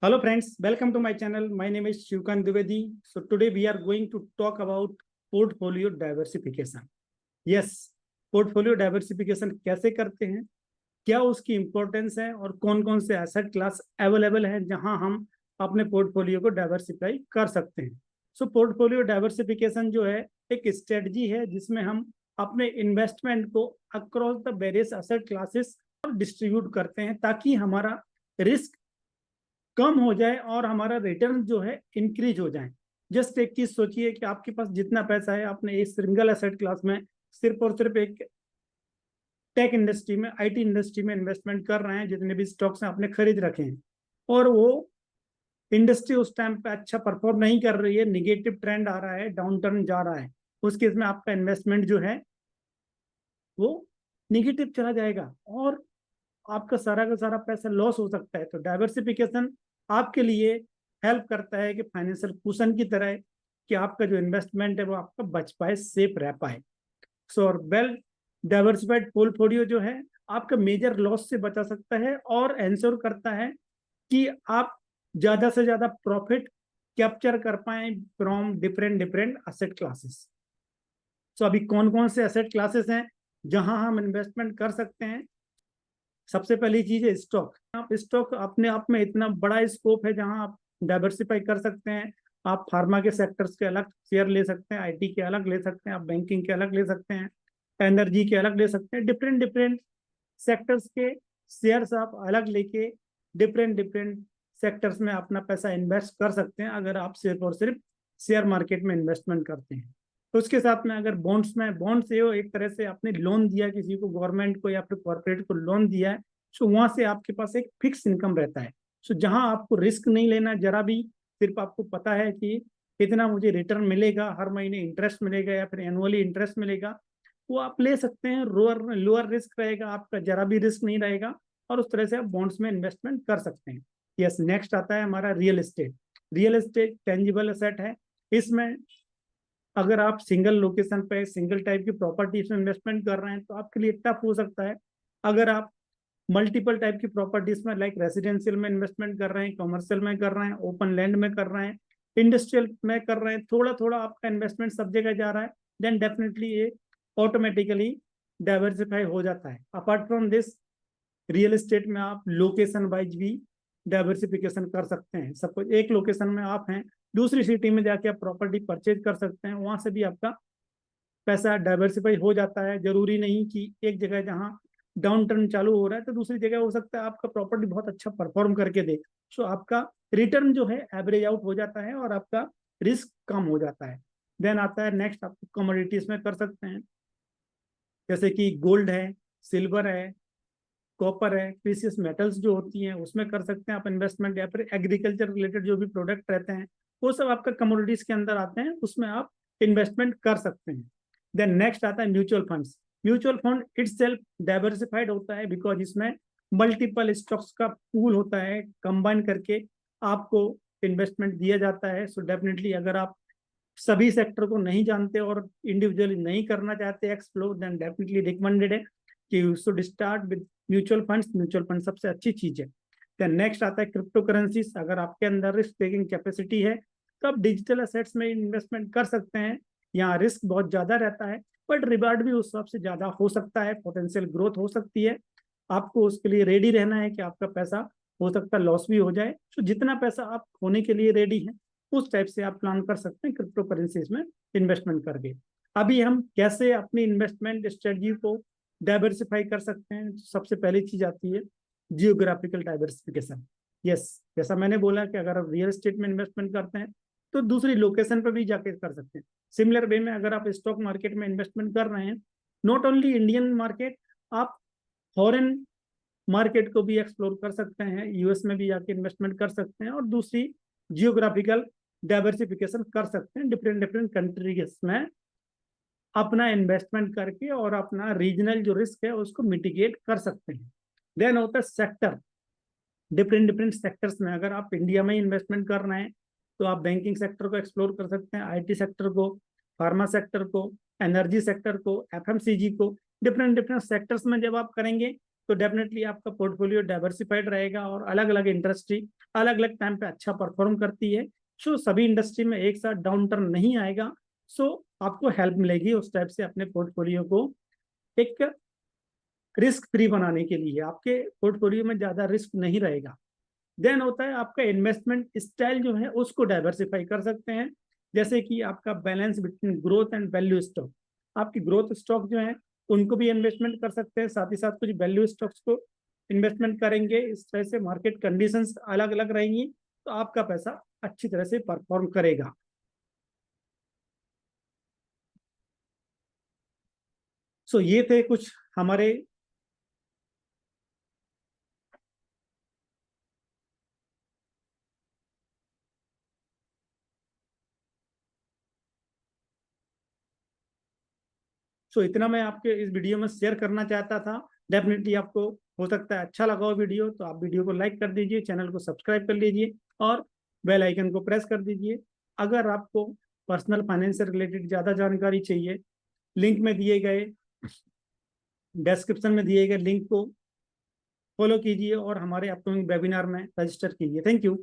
Hello friends, welcome to my channel. My name is Shivkant Dwivedi. So today we are going to talk about portfolio diversification. Yes, portfolio diversification कैसे करते हैं, क्या उसकी importance है और कौन कौन से एसेट क्लास अवेलेबल हैं जहां हम अपने पोर्टफोलियो को डाइवर्सिफाई कर सकते हैं। सो पोर्टफोलियो डाइवर्सिफिकेशन जो है एक स्ट्रेटजी है जिसमें हम अपने इन्वेस्टमेंट को across the various asset classes distribute करते हैं ताकि हमारा रिस्क कम हो जाए और हमारा रिटर्न जो है इंक्रीज हो जाए। जस्ट एक चीज सोचिए कि आपके पास जितना पैसा है आपने एक सिंगल एसेट क्लास में सिर्फ और सिर्फ एक टेक इंडस्ट्री में आईटी इंडस्ट्री में इन्वेस्टमेंट कर रहे हैं, जितने भी स्टॉक्स हैं आपने खरीद रखे हैं और वो इंडस्ट्री उस टाइम पे अच्छा परफॉर्म नहीं कर रही है, निगेटिव ट्रेंड आ रहा है, डाउन टर्न जा रहा है, उस केस में आपका इन्वेस्टमेंट जो है वो निगेटिव चला जाएगा और आपका सारा का सारा पैसा लॉस हो सकता है। तो डाइवर्सिफिकेशन आपके लिए हेल्प करता है कि फाइनेंशियल कुशन की तरह है कि आपका जो इन्वेस्टमेंट है वो आपका बच पाए, सेफ रह पाए। सो वेल डाइवर्सिफाइड पोर्टफोलियो जो है आपका मेजर लॉस से बचा सकता है और एंश्योर करता है कि आप ज्यादा से ज्यादा प्रॉफिट कैप्चर कर पाए from different different asset classes. So अभी कौन कौन से एसेट क्लासेस हैं जहां हम इन्वेस्टमेंट कर सकते हैं। सबसे पहली चीज है स्टॉक। आप स्टॉक अपने आप में इतना बड़ा स्कोप है जहां आप डाइवर्सिफाई कर सकते हैं। आप फार्मा के सेक्टर्स के अलग शेयर ले सकते हैं, आईटी के अलग ले सकते हैं, आप बैंकिंग के अलग ले सकते हैं, एनर्जी के अलग ले सकते हैं। डिफरेंट डिफरेंट सेक्टर्स के शेयर्स आप अलग लेके डिफरेंट डिफरेंट सेक्टर्स में अपना पैसा इन्वेस्ट कर सकते हैं अगर आप सिर्फ और सिर्फ शेयर मार्केट में इन्वेस्टमेंट करते हैं। तो उसके साथ में अगर बॉन्ड्स में, बॉन्ड से हो एक तरह से आपने लोन दिया किसी को, गवर्नमेंट को या फिर कॉर्पोरेट को लोन दिया है, सो वहां से आपके पास एक फिक्स इनकम रहता है। सो जहां आपको रिस्क नहीं लेना जरा भी, सिर्फ आपको पता है कि कितना मुझे रिटर्न मिलेगा, हर महीने इंटरेस्ट मिलेगा या फिर एनुअली इंटरेस्ट मिलेगा, वो आप ले सकते हैं। लोअर लोअर रिस्क रहेगा आपका, जरा भी रिस्क नहीं रहेगा और उस तरह से आप बॉन्ड्स में इन्वेस्टमेंट कर सकते हैं। यस, नेक्स्ट आता है हमारा real estate. Real estate tangible asset है। इसमें अगर आप सिंगल लोकेशन पे सिंगल टाइप की प्रॉपर्टीज में इन्वेस्टमेंट कर रहे हैं तो आपके लिए टफ हो सकता है। अगर आप मल्टीपल टाइप की प्रॉपर्टीज में लाइक रेसिडेंशियल में इन्वेस्टमेंट कर रहे हैं, कमर्शियल में कर रहे हैं, ओपन लैंड में कर रहे हैं, इंडस्ट्रियल में कर रहे हैं, थोड़ा थोड़ा आपका इन्वेस्टमेंट सब जगह जा रहा है, देन डेफिनेटली ये ऑटोमेटिकली डाइवर्सिफाई हो जाता है। Apart from this, real estate में आप लोकेशन वाइज भी डाइवर्सिफिकेशन कर सकते हैं। सपोज एक लोकेशन में आप हैं, दूसरी सिटी में जाके आप प्रॉपर्टी परचेज कर सकते हैं, वहां से भी आपका पैसा डाइवर्सिफाई हो जाता है। जरूरी नहीं कि एक जगह जहां डाउन टर्न चालू हो रहा है तो दूसरी जगह हो सकता है आपका प्रॉपर्टी बहुत अच्छा परफॉर्म करके दे, सो आपका रिटर्न जो है एवरेज आउट हो जाता है और आपका रिस्क कम हो जाता है। देन आता है नेक्स्ट, आप कमोडिटीज में कर सकते हैं, जैसे कि गोल्ड है, सिल्वर है, कॉपर है, प्रीसियस मेटल्स जो होती हैं उसमें कर सकते हैं आप इन्वेस्टमेंट, या फिर एग्रीकल्चर रिलेटेड जो भी प्रोडक्ट रहते हैं वो सब आपका कमोडिटीज के अंदर आते हैं, उसमें आप इन्वेस्टमेंट कर सकते हैं। देन नेक्स्ट आता है mutual funds. Mutual fund itself diversified होता है बिकॉज इसमें मल्टीपल स्टॉक्स का पूल होता है, कंबाइन करके आपको इन्वेस्टमेंट दिया जाता है। सो डेफिनेटली अगर आप सभी सेक्टर को नहीं जानते और इंडिविजुअली नहीं करना चाहते एक्सप्लोर, देन डेफिनेटली रिकमेंडेड है कि you should start with mutual funds. Mutual fund सबसे अच्छी चीज है। देन नेक्स्ट आता है क्रिप्टो करेंसीज। अगर आपके अंदर रिस्क टेकिंग कैपेसिटी है तो आप डिजिटल एसेट्स में इन्वेस्टमेंट कर सकते हैं। यहाँ रिस्क बहुत ज्यादा रहता है बट रिवार्ड भी उस हिसाब से ज्यादा हो सकता है, पोटेंशियल ग्रोथ हो सकती है। आपको उसके लिए रेडी रहना है कि आपका पैसा हो सकता है लॉस भी हो जाए, तो जितना पैसा आप खोने के लिए रेडी हैं उस टाइप से आप प्लान कर सकते हैं क्रिप्टो करेंसीज में इन्वेस्टमेंट करके। अभी हम कैसे अपनी इन्वेस्टमेंट स्ट्रेटजी को डाइवर्सिफाई कर सकते हैं, सबसे पहली चीज आती है जियोग्राफिकल डाइवर्सिफिकेशन। यस, जैसा मैंने बोला कि अगर आप रियल एस्टेट में इन्वेस्टमेंट करते हैं तो दूसरी लोकेशन पर भी जाके कर सकते हैं। सिमिलर वे में अगर आप स्टॉक मार्केट में इन्वेस्टमेंट कर रहे हैं, नॉट ओनली इंडियन मार्केट, आप फॉरेन मार्केट को भी एक्सप्लोर कर सकते हैं, यूएस में भी जाके इन्वेस्टमेंट कर सकते हैं और दूसरी जियोग्राफिकल डाइवर्सिफिकेशन कर सकते हैं, डिफरेंट डिफरेंट कंट्रीज में अपना इन्वेस्टमेंट करके और अपना रीजनल जो रिस्क है उसको मिटिगेट कर सकते हैं। देन होता है सेक्टर। डिफरेंट डिफरेंट सेक्टर्स में अगर आप इंडिया में इन्वेस्टमेंट कर रहे हैं तो आप बैंकिंग सेक्टर को एक्सप्लोर कर सकते हैं, आईटी सेक्टर को, फार्मा सेक्टर को, एनर्जी सेक्टर को, एफएमसीजी को। डिफरेंट डिफरेंट सेक्टर्स में जब आप करेंगे तो डेफिनेटली आपका पोर्टफोलियो डाइवर्सिफाइड रहेगा और अलग अलग इंडस्ट्री अलग अलग टाइम पे अच्छा परफॉर्म करती है। सो सभी इंडस्ट्री में एक साथ डाउन टर्न नहीं आएगा। सो आपको हेल्प मिलेगी उस टाइप से अपने पोर्टफोलियो को एक रिस्क फ्री बनाने के लिए। आपके पोर्टफोलियो में ज्यादा रिस्क नहीं रहेगा। देन होता है आपका इन्वेस्टमेंट स्टाइल जो है उसको डाइवर्सिफाई कर सकते हैं। जैसे कि आपका balance between growth and value stock. आपकी ग्रोथ स्टॉक जो है उनको भी इन्वेस्टमेंट कर सकते हैं, साथ ही साथ कुछ वैल्यू स्टॉक्स को इन्वेस्टमेंट करेंगे। इस तरह से मार्केट कंडीशंस अलग अलग रहेंगी तो आपका पैसा अच्छी तरह से परफॉर्म करेगा। सो ये थे कुछ हमारे सो इतना मैं आपके इस वीडियो में शेयर करना चाहता था। डेफिनेटली आपको हो सकता है अच्छा लगा हो वीडियो, तो आप वीडियो को लाइक कर दीजिए, चैनल को सब्सक्राइब कर लीजिए और बेल आइकन को प्रेस कर दीजिए। अगर आपको पर्सनल फाइनेंस से रिलेटेड ज़्यादा जानकारी चाहिए, लिंक में दिए गए डिस्क्रिप्शन में दिए गए लिंक को फॉलो कीजिए और हमारे अपकमिंग वेबिनार में रजिस्टर कीजिए। Thank you.